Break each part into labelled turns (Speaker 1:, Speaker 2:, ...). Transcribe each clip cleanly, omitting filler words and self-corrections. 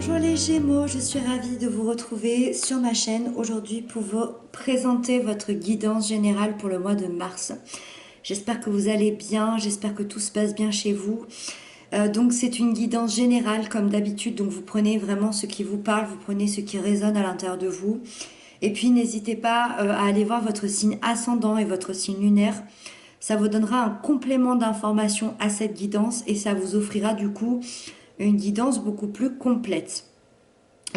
Speaker 1: Bonjour les Gémeaux, je suis ravie de vous retrouver sur ma chaîne aujourd'hui pour vous présenter votre guidance générale pour le mois de mars. J'espère que vous allez bien, j'espère que tout se passe bien chez vous. Donc c'est une guidance générale comme d'habitude, donc vous prenez vraiment ce qui vous parle, vous prenez ce qui résonne à l'intérieur de vous. Et puis n'hésitez pas à aller voir votre signe ascendant et votre signe lunaire. Ça vous donnera un complément d'information à cette guidance et ça vous offrira du coup une guidance beaucoup plus complète.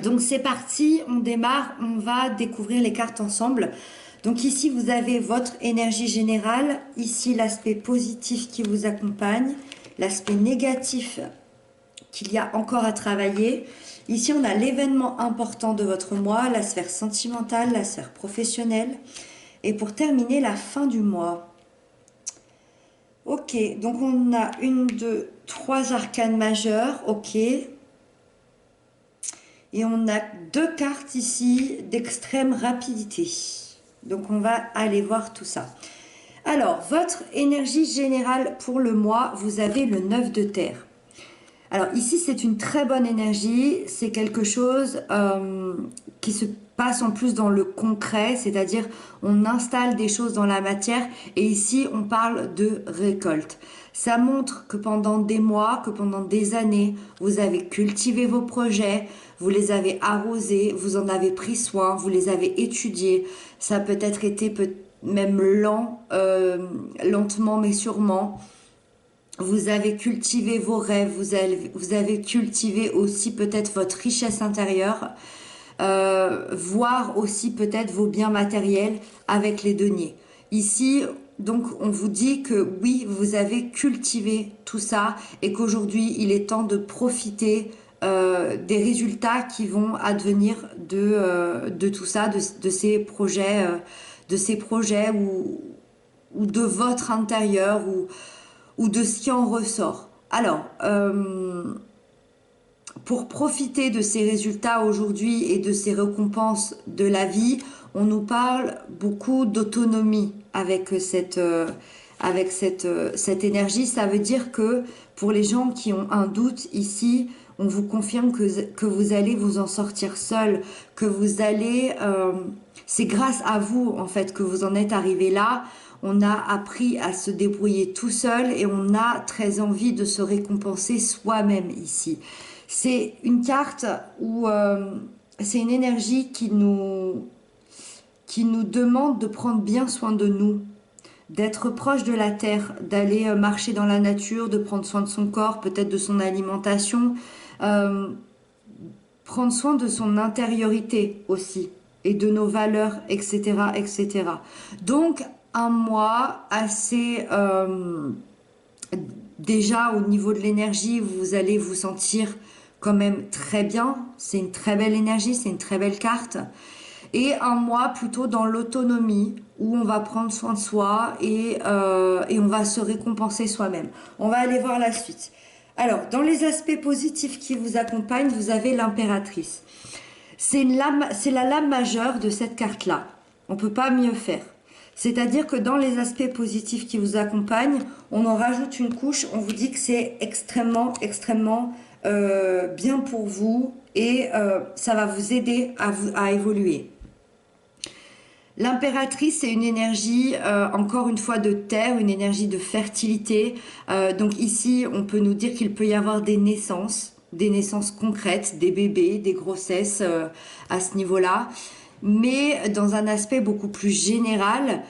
Speaker 1: Donc c'est parti, on démarre, on va découvrir les cartes ensemble. Donc ici vous avez votre énergie générale, ici l'aspect positif qui vous accompagne, l'aspect négatif qu'il y a encore à travailler. Ici on a l'événement important de votre mois, la sphère sentimentale, la sphère professionnelle. Et pour terminer, la fin du mois. Ok, donc on a une, deux, trois arcanes majeures, ok. Et on a deux cartes ici d'extrême rapidité. Donc on va aller voir tout ça. Alors, votre énergie générale pour le mois, vous avez le 9 de terre. Alors ici, c'est une très bonne énergie. C'est quelque chose qui se passe en plus dans le concret, c'est-à-dire on installe des choses dans la matière et ici, on parle de récolte. Ça montre que pendant des mois, que pendant des années, vous avez cultivé vos projets, vous les avez arrosés, vous en avez pris soin, vous les avez étudiés. Ça a peut-être été même lent, lentement mais sûrement. Vous avez cultivé vos rêves, vous avez cultivé aussi peut-être votre richesse intérieure, voire aussi peut-être vos biens matériels avec les deniers. Ici, donc, on vous dit que oui, vous avez cultivé tout ça et qu'aujourd'hui, il est temps de profiter des résultats qui vont advenir de tout ça, de ces projets, ou de votre intérieur ou de ce qui en ressort. Alors, pour profiter de ces résultats aujourd'hui et de ces récompenses de la vie, on nous parle beaucoup d'autonomie avec cette énergie. Ça veut dire que pour les gens qui ont un doute ici, on vous confirme que vous allez vous en sortir seul, que vous allez... c'est grâce à vous, en fait, que vous en êtes arrivé là. On a appris à se débrouiller tout seul et on a très envie de se récompenser soi-même ici. C'est une carte où c'est une énergie qui nous demande de prendre bien soin de nous, d'être proche de la terre, d'aller marcher dans la nature, de prendre soin de son corps, peut-être de son alimentation, prendre soin de son intériorité aussi et de nos valeurs, etc., etc. Donc, un mois assez... déjà, au niveau de l'énergie, vous allez vous sentir quand même très bien. C'est une très belle énergie, c'est une très belle carte. Et un mois plutôt dans l'autonomie, où on va prendre soin de soi et on va se récompenser soi-même. On va aller voir la suite. Alors, dans les aspects positifs qui vous accompagnent, vous avez l'impératrice. C'est la lame majeure de cette carte-là. On ne peut pas mieux faire. C'est-à-dire que dans les aspects positifs qui vous accompagnent, on en rajoute une couche, on vous dit que c'est extrêmement, extrêmement bien pour vous et ça va vous aider à évoluer. L'impératrice, c'est une énergie, encore une fois, de terre, une énergie de fertilité. Donc ici, on peut nous dire qu'il peut y avoir des naissances concrètes, des bébés, des grossesses à ce niveau-là. Mais dans un aspect beaucoup plus général,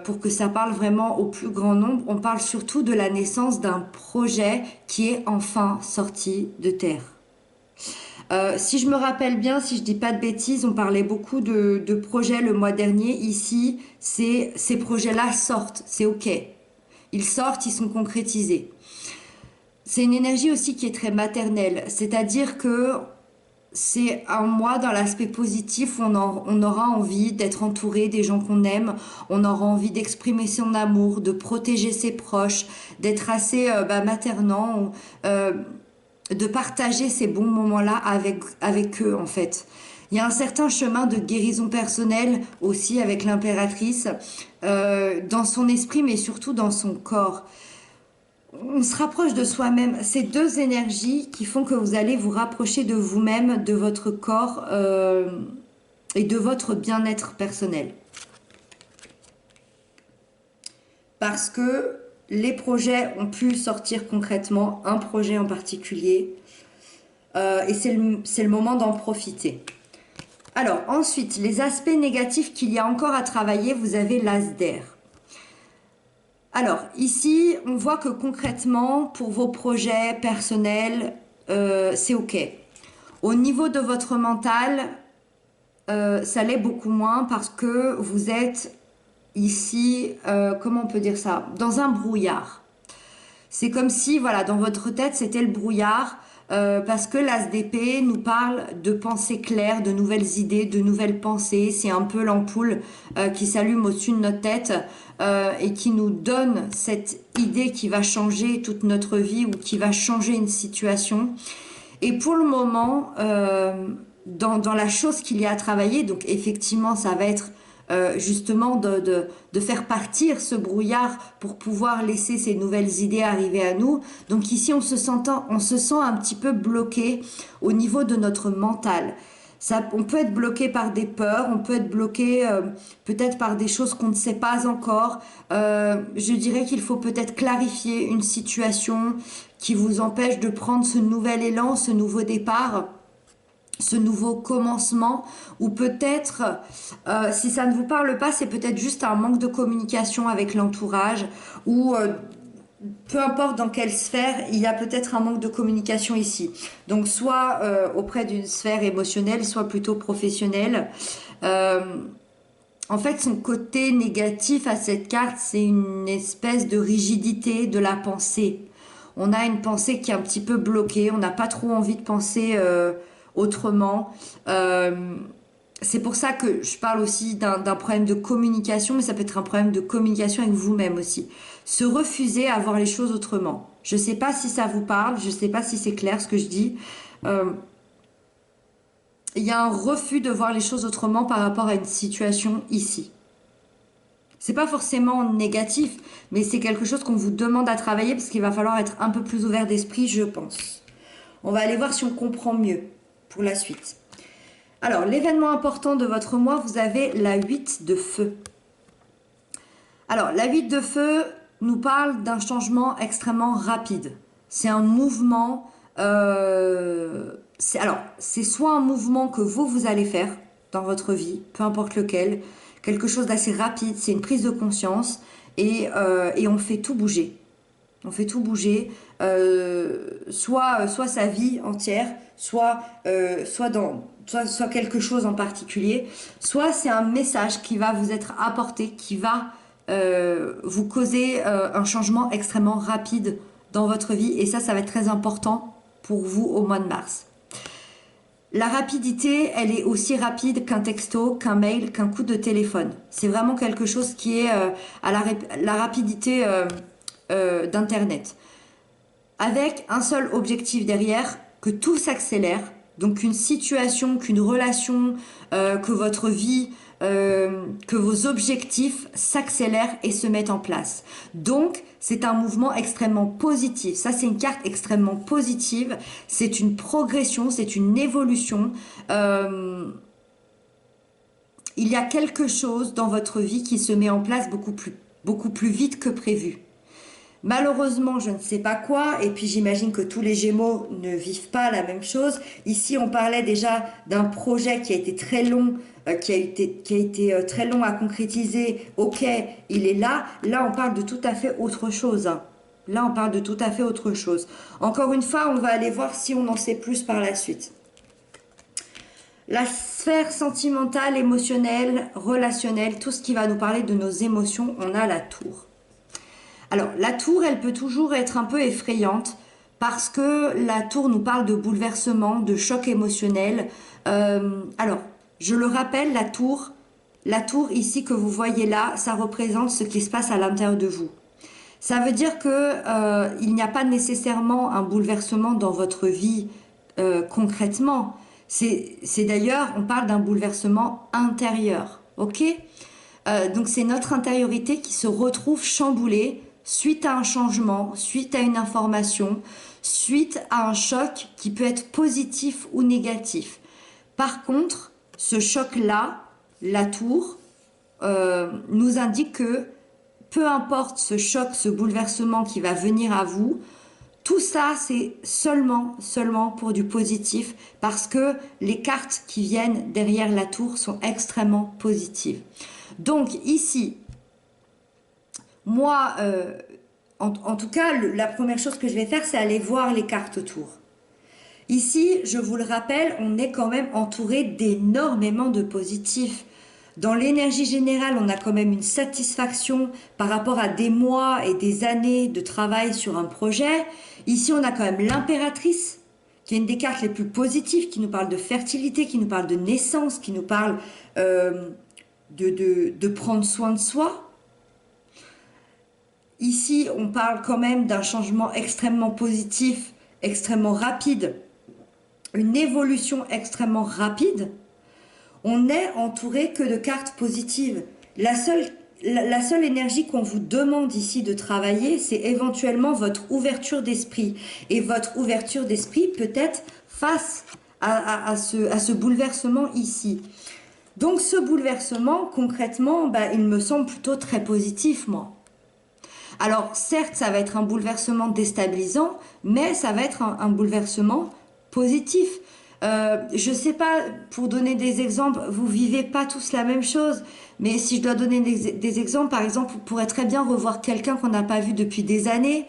Speaker 1: pour que ça parle vraiment au plus grand nombre, on parle surtout de la naissance d'un projet qui est enfin sorti de terre. Si je me rappelle bien, si je dis pas de bêtises, on parlait beaucoup de projets le mois dernier. Ici, ces projets-là sortent, c'est ok. Ils sortent, ils sont concrétisés. C'est une énergie aussi qui est très maternelle, c'est-à-dire que c'est un mois dans l'aspect positif où on aura envie d'être entouré des gens qu'on aime, on aura envie d'exprimer son amour, de protéger ses proches, d'être assez maternant, de partager ces bons moments-là avec eux en fait. Il y a un certain chemin de guérison personnelle aussi avec l'impératrice, dans son esprit mais surtout dans son corps. On se rapproche de soi-même. C'est deux énergies qui font que vous allez vous rapprocher de vous-même, de votre corps et de votre bien-être personnel. Parce que les projets ont pu sortir concrètement, un projet en particulier, et c'est le moment d'en profiter. Alors ensuite, les aspects négatifs qu'il y a encore à travailler, vous avez l'as d'air. Alors ici, on voit que concrètement, pour vos projets personnels, c'est OK. Au niveau de votre mental, ça l'est beaucoup moins parce que vous êtes ici, comment on peut dire ça, dans un brouillard. C'est comme si, voilà, dans votre tête, c'était le brouillard, parce que l'as d'épée nous parle de pensées claires, de nouvelles idées, de nouvelles pensées. C'est un peu l'ampoule qui s'allume au-dessus de notre tête et qui nous donne cette idée qui va changer toute notre vie ou qui va changer une situation. Et pour le moment, dans la chose qu'il y a à travailler, donc effectivement, ça va être justement de faire partir ce brouillard pour pouvoir laisser ces nouvelles idées arriver à nous. Donc ici, on se sent un petit peu bloqué au niveau de notre mental. Ça, on peut être bloqué par des peurs, on peut être bloqué peut-être par des choses qu'on ne sait pas encore. Je dirais qu'il faut peut-être clarifier une situation qui vous empêche de prendre ce nouvel élan, ce nouveau départ, ce nouveau commencement, ou peut-être, si ça ne vous parle pas, c'est peut-être juste un manque de communication avec l'entourage, ou peu importe dans quelle sphère, il y a peut-être un manque de communication ici. Donc soit auprès d'une sphère émotionnelle, soit plutôt professionnelle. Euh, En fait, son côté négatif à cette carte, c'est une espèce de rigidité de la pensée. On a une pensée qui est un petit peu bloquée, on n'a pas trop envie de penser autrement. Euh, c'est pour ça que je parle aussi d'un problème de communication, mais ça peut être un problème de communication avec vous-même aussi. Se refuser à voir les choses autrement. Je ne sais pas si ça vous parle, je ne sais pas si c'est clair ce que je dis. Euh, il y a un refus de voir les choses autrement par rapport à une situation ici. C'est pas forcément négatif, mais c'est quelque chose qu'on vous demande à travailler parce qu'il va falloir être un peu plus ouvert d'esprit, je pense. On va aller voir si on comprend mieux pour la suite. Alors, l'événement important de votre mois, vous avez la 8 de feu. Alors, la 8 de feu nous parle d'un changement extrêmement rapide. C'est un mouvement. C'est soit un mouvement que vous allez faire dans votre vie, peu importe lequel, quelque chose d'assez rapide, c'est une prise de conscience et on fait tout bouger. On fait tout bouger, soit sa vie entière, soit quelque chose en particulier, soit c'est un message qui va vous être apporté, qui va vous causer un changement extrêmement rapide dans votre vie. Et ça va être très important pour vous au mois de mars. La rapidité, elle est aussi rapide qu'un texto, qu'un mail, qu'un coup de téléphone. C'est vraiment quelque chose qui est à la rapidité d'Internet. Avec un seul objectif derrière, que tout s'accélère. Donc qu'une situation, qu'une relation, que votre vie, que vos objectifs s'accélèrent et se mettent en place. Donc c'est un mouvement extrêmement positif. Ça, c'est une carte extrêmement positive. C'est une progression, c'est une évolution. Il y a quelque chose dans votre vie qui se met en place beaucoup plus vite que prévu. Malheureusement, je ne sais pas quoi, et puis j'imagine que tous les Gémeaux ne vivent pas la même chose. Ici, on parlait déjà d'un projet qui a été très long, qui a été très long à concrétiser. Ok, il est là. Là, on parle de tout à fait autre chose. Là, on parle de tout à fait autre chose. Encore une fois, on va aller voir si on en sait plus par la suite. La sphère sentimentale, émotionnelle, relationnelle, tout ce qui va nous parler de nos émotions, on a la tour. Alors, la tour, elle peut toujours être un peu effrayante parce que la tour nous parle de bouleversement, de choc émotionnel. Alors, je le rappelle, la tour ici que vous voyez là, ça représente ce qui se passe à l'intérieur de vous. Ça veut dire que il n'y a pas nécessairement un bouleversement dans votre vie concrètement. C'est d'ailleurs, on parle d'un bouleversement intérieur, ok? Donc c'est notre intériorité qui se retrouve chamboulée suite à un changement, suite à une information, suite à un choc qui peut être positif ou négatif. Par contre, ce choc-là, la tour, nous indique que peu importe ce choc, ce bouleversement qui va venir à vous, tout ça, c'est seulement pour du positif parce que les cartes qui viennent derrière la tour sont extrêmement positives. Donc ici, moi, en tout cas, la première chose que je vais faire, c'est aller voir les cartes autour. Ici, je vous le rappelle, on est quand même entouré d'énormément de positifs. Dans l'énergie générale, on a quand même une satisfaction par rapport à des mois et des années de travail sur un projet. Ici, on a quand même l'impératrice, qui est une des cartes les plus positives, qui nous parle de fertilité, qui nous parle de naissance, qui nous parle de prendre soin de soi. Ici, on parle quand même d'un changement extrêmement positif, extrêmement rapide, une évolution extrêmement rapide. On n'est entouré que de cartes positives. La seule énergie qu'on vous demande ici de travailler, c'est éventuellement votre ouverture d'esprit. Et votre ouverture d'esprit peut être face à ce bouleversement ici. Donc ce bouleversement, concrètement, il me semble plutôt très positif, moi. Alors certes, ça va être un bouleversement déstabilisant, mais ça va être un bouleversement positif. Je sais pas, pour donner des exemples, vous vivez pas tous la même chose, mais si je dois donner des exemples, par exemple, vous pourrez très bien revoir quelqu'un qu'on n'a pas vu depuis des années.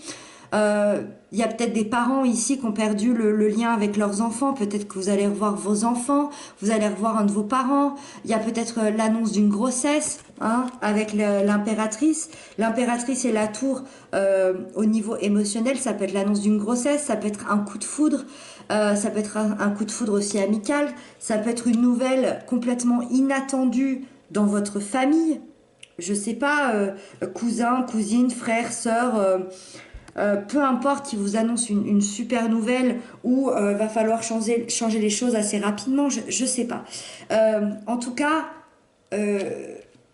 Speaker 1: Il y a peut-être des parents ici qui ont perdu le lien avec leurs enfants. Peut-être que vous allez revoir vos enfants, vous allez revoir un de vos parents. Il y a peut-être l'annonce d'une grossesse, hein, avec l'impératrice. L'impératrice et la tour, au niveau émotionnel, ça peut être l'annonce d'une grossesse, ça peut être un coup de foudre, ça peut être un coup de foudre aussi amical, ça peut être une nouvelle complètement inattendue dans votre famille. Je sais pas, cousin, cousine, frère, sœur. Peu importe qui vous annonce une super nouvelle ou va falloir changer les choses assez rapidement, je sais pas. En tout cas,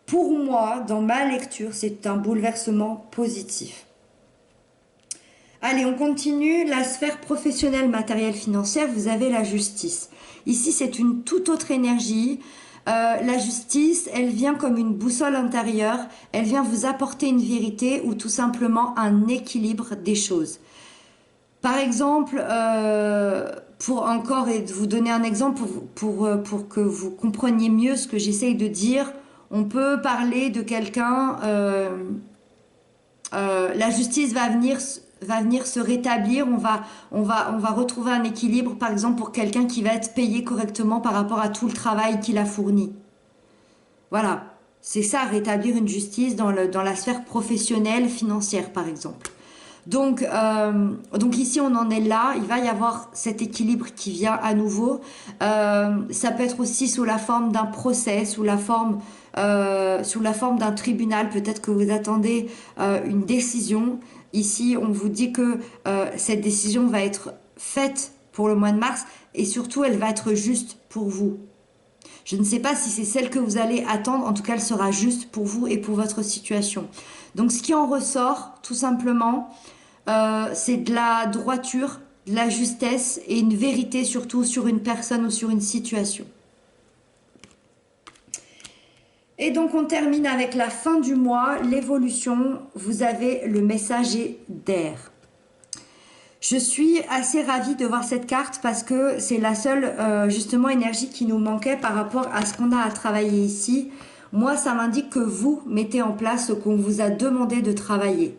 Speaker 1: pour moi, dans ma lecture, c'est un bouleversement positif. Allez, on continue. La sphère professionnelle, matérielle, financière, vous avez la justice. Ici, c'est une toute autre énergie. La justice, elle vient comme une boussole intérieure, elle vient vous apporter une vérité ou tout simplement un équilibre des choses. Par exemple, pour encore et vous donner un exemple pour que vous compreniez mieux ce que j'essaye de dire, on peut parler de quelqu'un, la justice va venir se rétablir, on va retrouver un équilibre, par exemple, pour quelqu'un qui va être payé correctement par rapport à tout le travail qu'il a fourni. Voilà, c'est ça, rétablir une justice dans la sphère professionnelle, financière, par exemple. Donc ici, on en est là, il va y avoir cet équilibre qui vient à nouveau. Ça peut être aussi sous la forme d'un procès, sous la forme d'un tribunal, peut-être que vous attendez une décision. Ici, on vous dit que cette décision va être faite pour le mois de mars et surtout, elle va être juste pour vous. Je ne sais pas si c'est celle que vous allez attendre, en tout cas, elle sera juste pour vous et pour votre situation. Donc, ce qui en ressort, tout simplement, c'est de la droiture, de la justesse et une vérité surtout sur une personne ou sur une situation. Et donc on termine avec la fin du mois, l'évolution. Vous avez le messager d'air. Je suis assez ravie de voir cette carte parce que c'est la seule justement énergie qui nous manquait par rapport à ce qu'on a à travailler ici. Moi, ça m'indique que vous mettez en place ce qu'on vous a demandé de travailler.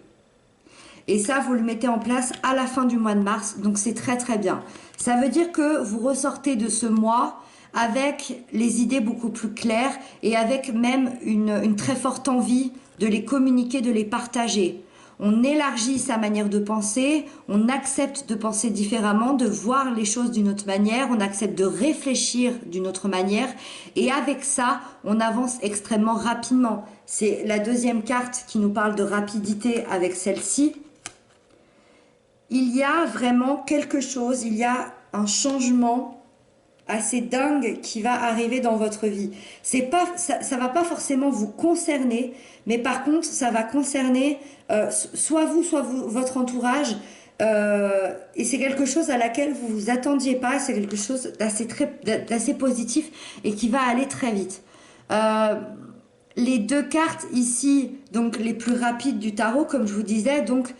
Speaker 1: Et ça, vous le mettez en place à la fin du mois de mars, donc c'est très très bien. Ça veut dire que vous ressortez de ce mois avec les idées beaucoup plus claires et avec même une très forte envie de les communiquer, de les partager. On élargit sa manière de penser, on accepte de penser différemment, de voir les choses d'une autre manière, on accepte de réfléchir d'une autre manière et avec ça, on avance extrêmement rapidement. C'est la deuxième carte qui nous parle de rapidité avec celle-ci. Il y a vraiment quelque chose, il y a un changement assez dingue qui va arriver dans votre vie. C'est pas, ça va pas forcément vous concerner, mais par contre, ça va concerner soit vous, votre entourage. Et c'est quelque chose à laquelle vous vous attendiez pas. C'est quelque chose d'assez positif et qui va aller très vite. Euh, les deux cartes ici, donc les plus rapides du tarot, comme je vous disais, donc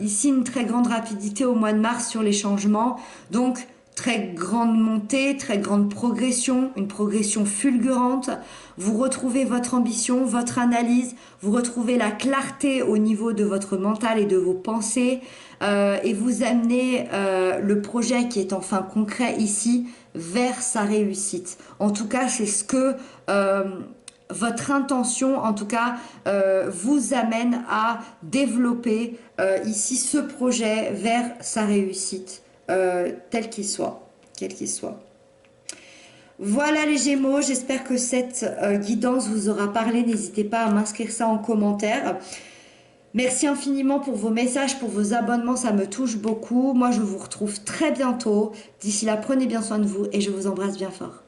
Speaker 1: ici une très grande rapidité au mois de mars sur les changements, donc très grande montée, très grande progression, une progression fulgurante. Vous retrouvez votre ambition, votre analyse, vous retrouvez la clarté au niveau de votre mental et de vos pensées, et vous amenez le projet qui est enfin concret ici vers sa réussite. En tout cas, c'est ce que votre intention, en tout cas, vous amène à développer ici ce projet vers sa réussite, tel qu'il soit, quel qu'il soit. Voilà les Gémeaux, j'espère que cette guidance vous aura parlé. N'hésitez pas à m'inscrire ça en commentaire. Merci infiniment pour vos messages, pour vos abonnements, ça me touche beaucoup. Moi, je vous retrouve très bientôt. D'ici là, prenez bien soin de vous et je vous embrasse bien fort.